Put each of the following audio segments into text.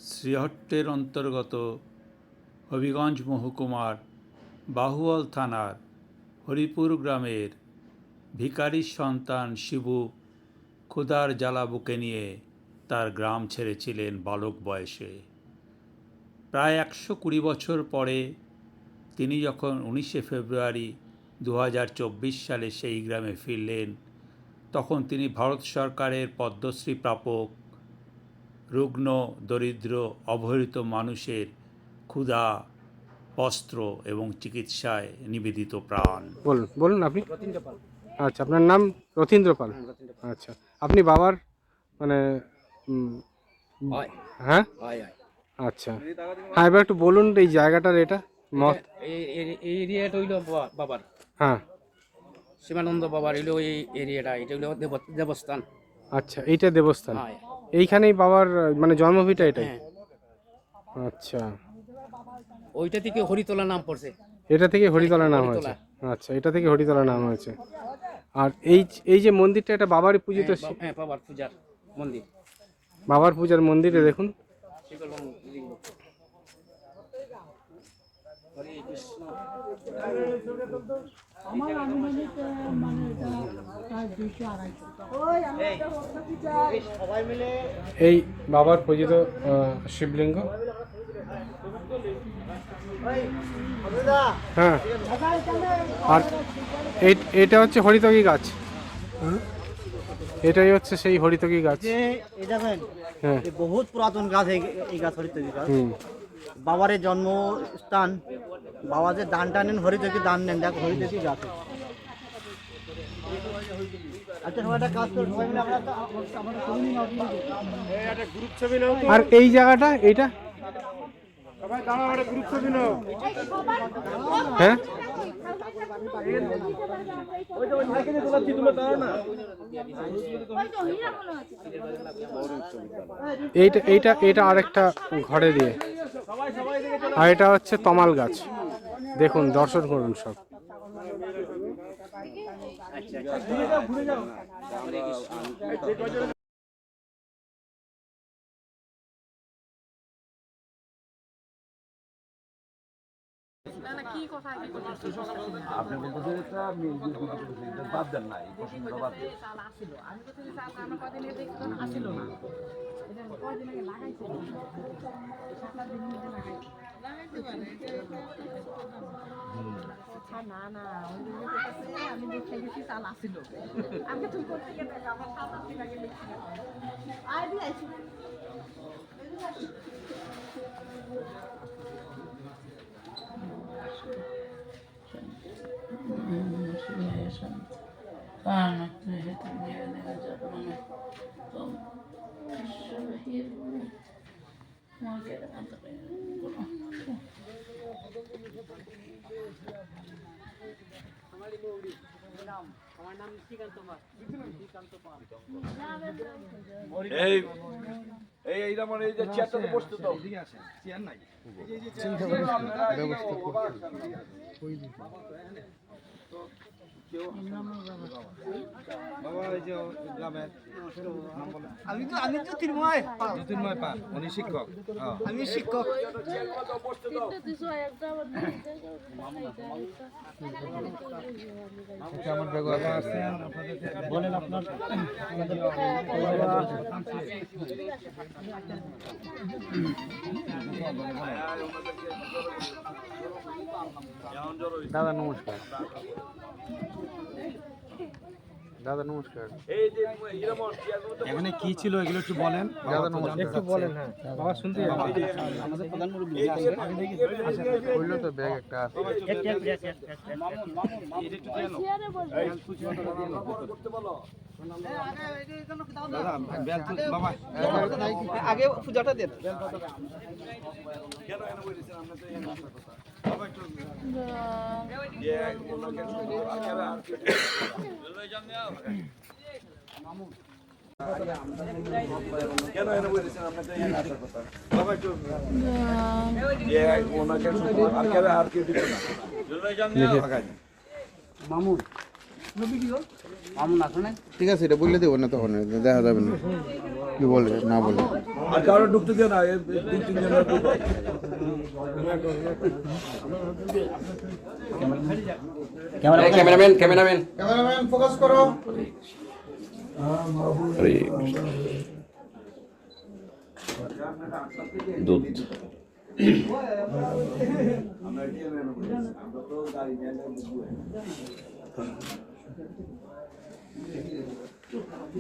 শ্রীহট্টের অন্তর্গত হবিগঞ্জ মহকুমার বাহুয়াল থানার হরিপুর গ্রামের ভিখারির সন্তান শিবু ক্ষুধার জ্বালা বুকে নিয়ে তার গ্রাম ছেড়েছিলেন বালক বয়সে। প্রায় 120 বছর পরে তিনি যখন 19শে ফেব্রুয়ারি 2024 সালে সেই গ্রামে ফিরলেন, তখন তিনি ভারত সরকারের পদ্মশ্রী প্রাপক রুগ্ন, দরিদ্র, অবহেলিত মানুষের ক্ষুধা, বস্ত্র এবং চিকিৎসায় নিবেদিত প্রাণ। বলুন বলুন আপনি। আচ্ছা, আপনার নাম রথীন্দ্র পাল। আচ্ছা, আপনি বাবার মানে হ্যাঁ আচ্ছা, হ্যাঁ, এবার একটু বলুন এই জায়গাটার এটা মত। এই এরিয়াটা হইলো বাবার, হ্যাঁ, শিবানন্দ বাবার হইলো এই এরিয়াটা, এটা হইলো দেবস্থান। আচ্ছা, এইটা দেবস্থান। হ্যাঁ, এইখানেই বাবার মানে জন্মভিটা এটাই। হ্যাঁ। আচ্ছা, ওইটা থেকে হরিতলা নাম পড়ছে। এটা থেকে হরিতলা নাম হয়েছে। আচ্ছা, এটা থেকে হরিতলা নাম হয়েছে। আর এই যে মন্দিরটা, এটা বাবারই পূজিত। হ্যাঁ, বাবার পূজার মন্দির, বাবার পূজার মন্দিরে দেখুন। এই বাবার পূজিত শিবলিঙ্গ। হ্যাঁ, আর এটা হচ্ছে হরিতকি গাছ। এটাই হচ্ছে সেই হরিতকি গাছ। হ্যাঁ, বহুত পুরাতন গাছ এই গাছ হরিতকি গাছ। বাবার জন্মস্থান, বাবা যে দানটা নেন হরিতকি দান নেন, দেখ হরিতকি গাছ। আচ্ছা, সবাই একটা কাজ করো, সবাই মিলে আমরা একটা গ্রুপ ছবি নাও। আর এই জায়গাটা এইটা সবাই দাঁড়াও, একটা গ্রুপ ছবি নাও। হ্যাঁ, ওই যে ওই সাইকেলে তোলাচ্ছি, তোমরা দাঁড়াও না। এইটা এইটা এটা আরেকটা ঘরে দিয়ে। আর এটা হচ্ছে তমাল গাছ। দেখুন, দর্শন করুন সব। ঘুরে যাও। আপনি বলতেছেন এটা বাদ দেন না, এই প্রশ্নটা বাদ দেন। আমি দেখে গেছি চাল আসিল, আমি তুই করতে গেলে আমার সাদা লাগে আয় দিয়ে আইছি। এই এইটা মানে এই যে চেয়ারটাতে বসতে দাও। এদিকে আসেন, চেয়ার নাই। আমি তো তিনময় পান, উনি শিক্ষক। আমি শিক্ষক। বলেন আপনার দাদা নমস্কার। দাদা নমস্কার। এখানে কি ছিল এগুলো একটু বলেন। দাদা নমস্কার, একটু বলেন। হ্যাঁ, বাবা শুনতে আমাদের প্রধান মুরব্বী বললো তো ব্যাগ একটা আছে। আগে পূজাটা দেন। কেন এনে বলেছেন আপনাকে বাবা একটু ওনাকে আর কেউ দিত না। মামুন মামুন আসলে ঠিক আছে, এটা বললে দেবো না, তখন দেখা যাবে না। কি বলে না বলে? আর কারো ঢুকতে দিও না, এই 2-3 জনের ঢুকবে। ক্যামেরাম্যান ফোকাস করো। দুধ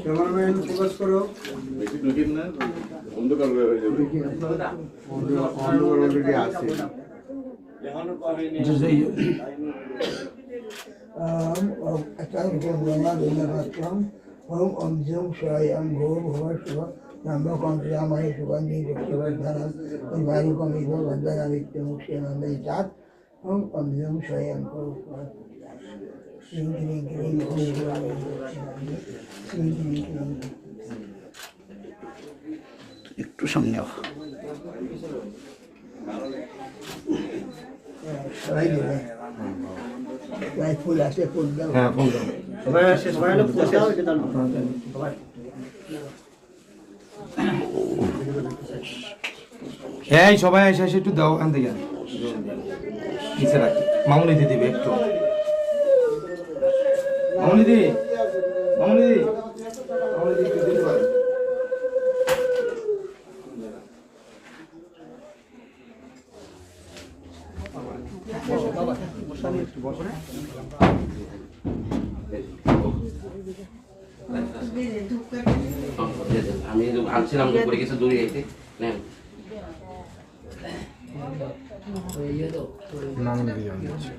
ক্যামেরাম্যান ফোকাস করো। অন্ধকার হয়ে যাবে। অন্ধকার অলরেডি আছে। একটু সামনে ফুল আছে, ফুল দাও। হ্যাঁ ফোন দাও। এই সবাই এসে এসে একটু দাও এখান থেকে নিচে রাখি। মামুনি দি দিবে একটু। মামুনি দি একটু দিতে পারে। আমি ভাবছিলাম যে পড়ে গেছে দূরে যাইতে নেন মামুনি দি যাচ্ছে।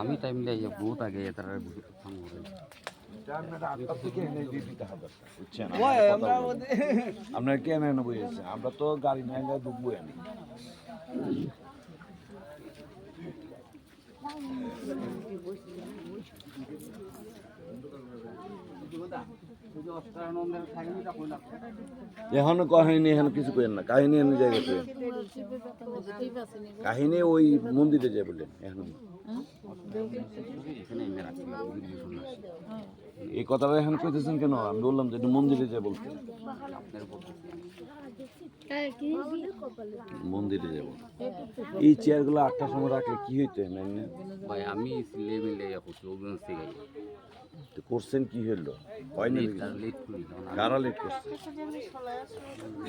আমি টাইম লাগে বহুত আগে তার আপনার কেন বুঝেছে, আমরা তো গাড়ি নাই ঢুকবো আমি। এখনো কাহিনী, এখন কিছু করেন না, কাহিনী এনে জায়গাতে কাহিনী ওই মন্দিরে যায় বলে এখন এই কথাটা এখন কইতেছেন কেন? আমি বললাম যে মন্দিরে যায় বলতে, মন্দিরে যাব। এই চেয়ারগুলো 8টার সময় রাখলে কি হইতো ভাই? আমি সিলে মিলে করছি অভিযান থেকে তো করছেন, কি হইলো? হয় না, লেট করি কারা লেট করছে?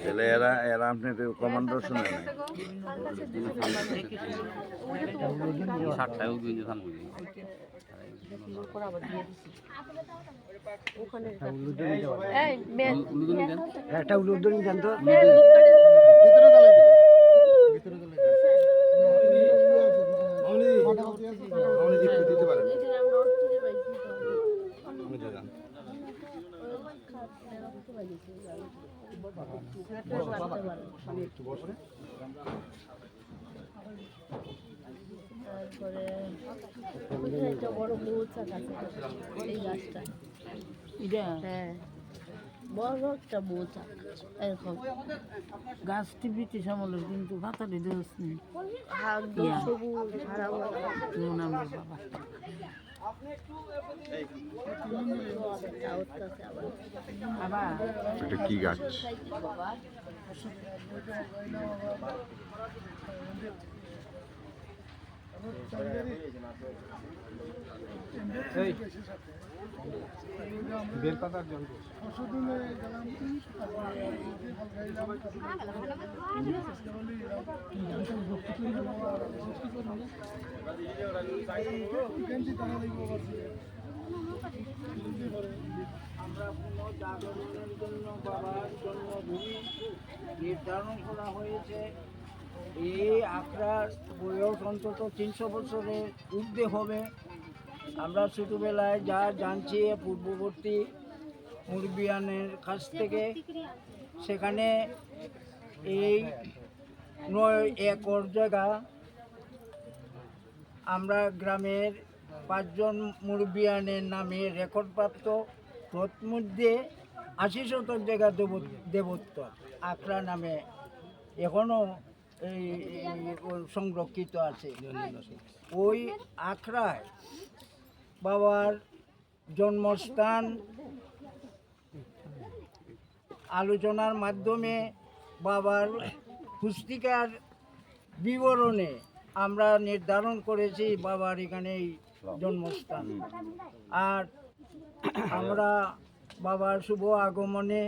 তাহলে এরা আপনার কমান্ডার শুনে নাই। 7টায় অভিযান করি একটা উলুদনি দেন তো। দিতে পারে। তারপরে একটা বড় মৌচাক আছে এই গাছটা, হ্যাঁ বড় একটা মৌচাক এরকম গাছটি ব্রিটিশ আমলের, কিন্তু পাতাটি দেওয়া নেই। একদম সবুজ হারা ভরা। যেমন আমার বাবা আবার এটা কি গাছ? বেলপাতার জল। আমরা পুনর্জাগরণের জন্য বাবার জন্মভূমি নির্ধারণ করা হয়েছে। এই আখড়ার বয়স অন্তত 300 বছরের ঊর্ধ্বে হবে। আমরা ছোটোবেলায় যা জানছি পূর্ববর্তী মুরব্বিয়ানের কাছ থেকে, সেখানে এই 9 একর জায়গা আমরা গ্রামের 5 জন মুরব্বিয়ানের নামে রেকর্ডপ্রাপ্ত। তন্মধ্যে 80 শতক জায়গা দেবত্ব, আখড়া নামে এখনো এই সংরক্ষিত আছে। ওই আখড়ায় বাবার জন্মস্থান আলোচনার মাধ্যমে বাবার পুস্তিকার বিবরণে আমরা নির্ধারণ করেছি বাবার এখানেই জন্মস্থান। আর আমরা বাবার শুভ আগমনে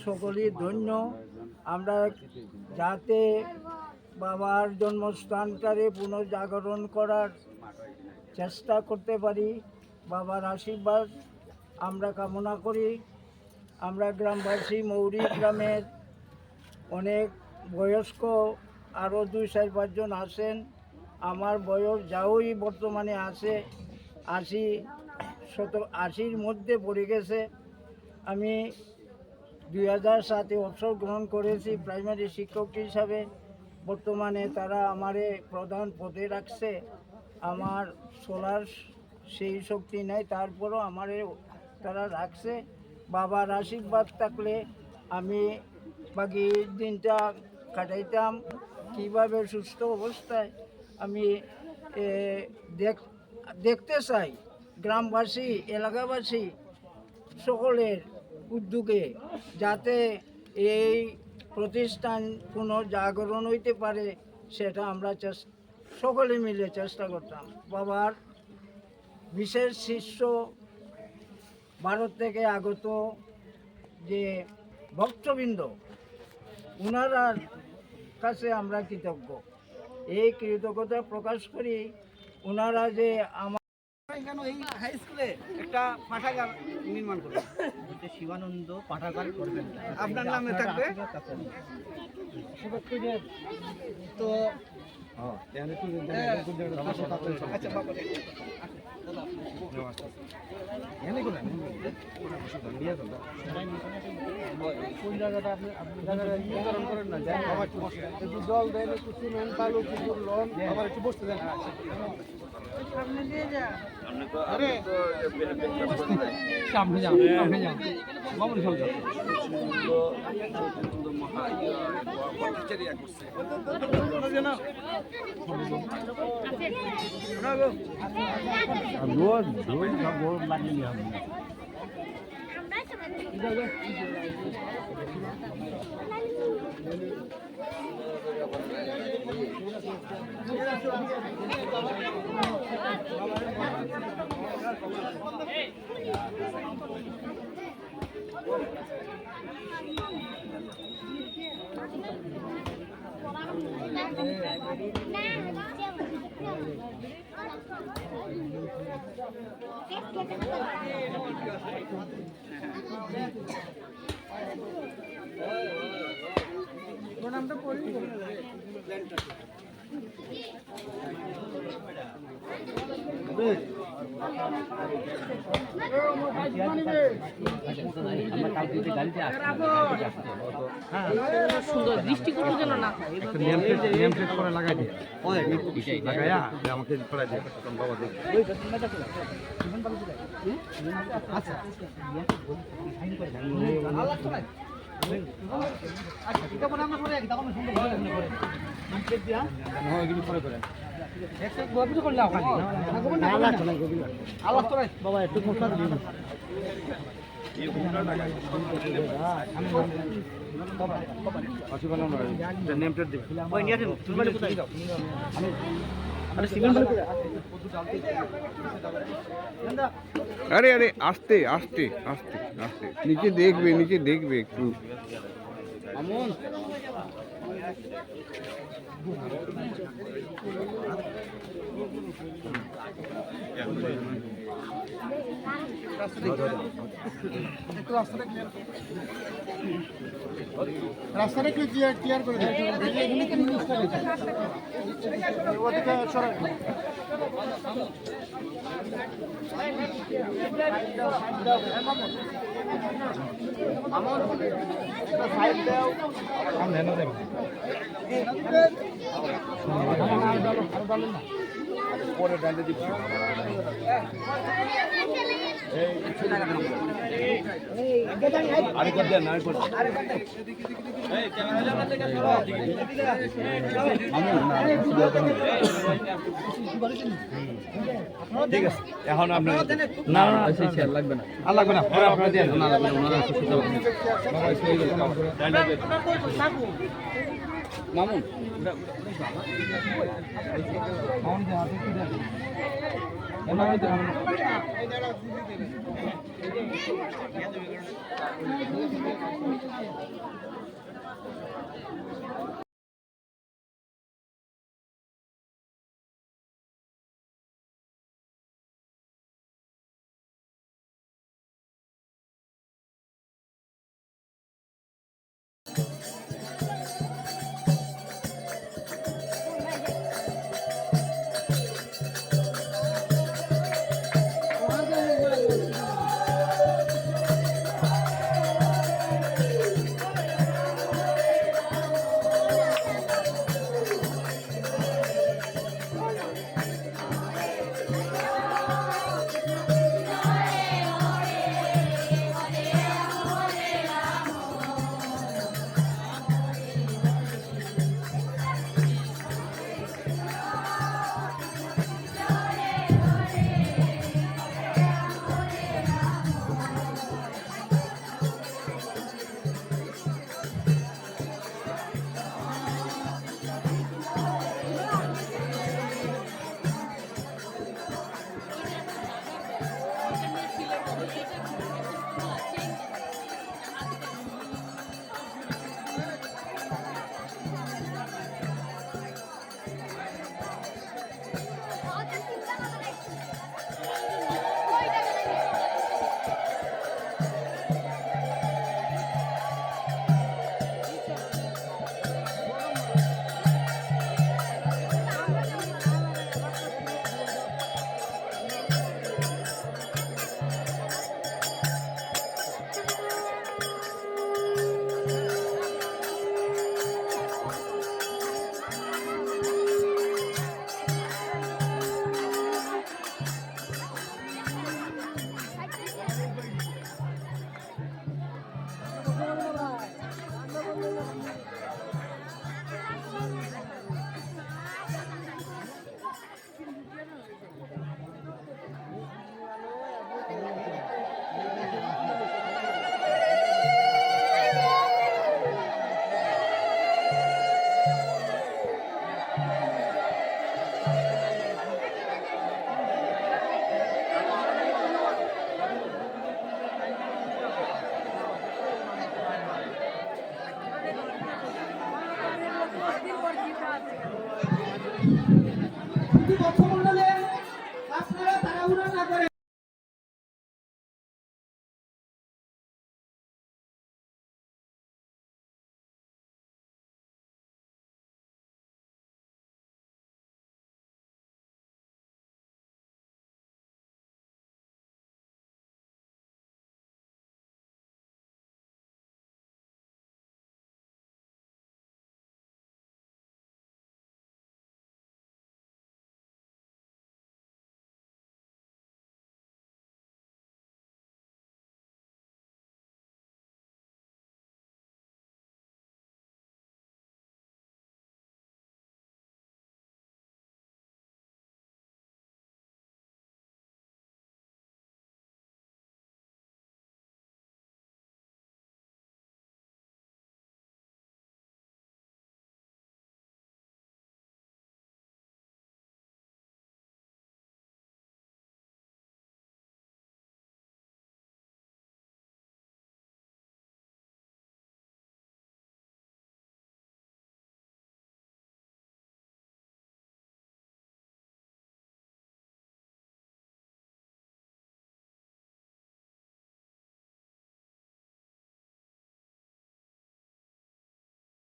সকলেই ধন্য। আমরা যাতে বাবার জন্মস্থানটারে পুনর্জাগরণ করার চেষ্টা করতে পারি, বাবার আশীর্বাদ আমরা কামনা করি। আমরা গ্রামবাসী মৌরি গ্রামের অনেক বয়স্ক আরও 2-4-5 জন আছেন। আমার বয়স যাওই বর্তমানে আছে 80-80-র মধ্যে পড়ে গেছে। আমি 2007-এ অবসর গ্রহণ করেছি প্রাইমারি শিক্ষক হিসাবে। বর্তমানে তারা আমারে প্রধান পদে রাখছে। আমার চলার সেই শক্তি নেই, তারপরও আমারে তারা রাখছে। বাবার আশীর্বাদ থাকলে আমি বাকি দিনটা কাটাইতাম কীভাবে সুস্থ অবস্থায় আমি দেখতে চাই। গ্রামবাসী এলাকাবাসী সকলের উদ্যোগে যাতে এই প্রতিষ্ঠান পুনর্জাগরণ হইতে পারে সেটা আমরা সকলে মিলে চেষ্টা করতাম। বাবার বিশেষ শিষ্য ভারত থেকে আগত যে ভক্তবৃন্দ, ওনার কাছে আমরা কৃতজ্ঞ। এই কৃতজ্ঞতা প্রকাশ করি ওনারা যে আমার এখানে এই হাই স্কুলে একটা পাঠাগার নির্মাণ করবেন, শিবানন্দ পাঠাগার করবেন, আপনার নামে থাকবে। তো আচ্ছা বাবা কোন জায়গাটা আপনি জায়গাটা নির্ধারণ করেন না, একটু জল দেন, একটু সিমেন্ট বালু কিছু লোন, আবার একটু বসতে দেন। সামনে দিয়ে যা। আরে সামনে যাও, সামনে যাও, বাবুর সামনে যাও। সুন্দর দৃষ্টিকোণ যেন না হয়। বাবা একটু খোঁজা দিন। अरे अरे आस्ते आस्ते आस्ते आस्ते नीचे देखबे একটু রাস্তাটা একটু ক্লিয়ার করে দেন। ওদিকে সরাই। সাইড দাও। পরে ডান্ডে দিচ্ছি আরেকবার দেন আরেকবার ঠিক আছে এখন আপনার না না লাগবে না আর লাগবে না পরে আপনারা দেন না লাগবে ওনারা সুস্থ মামুন মামুন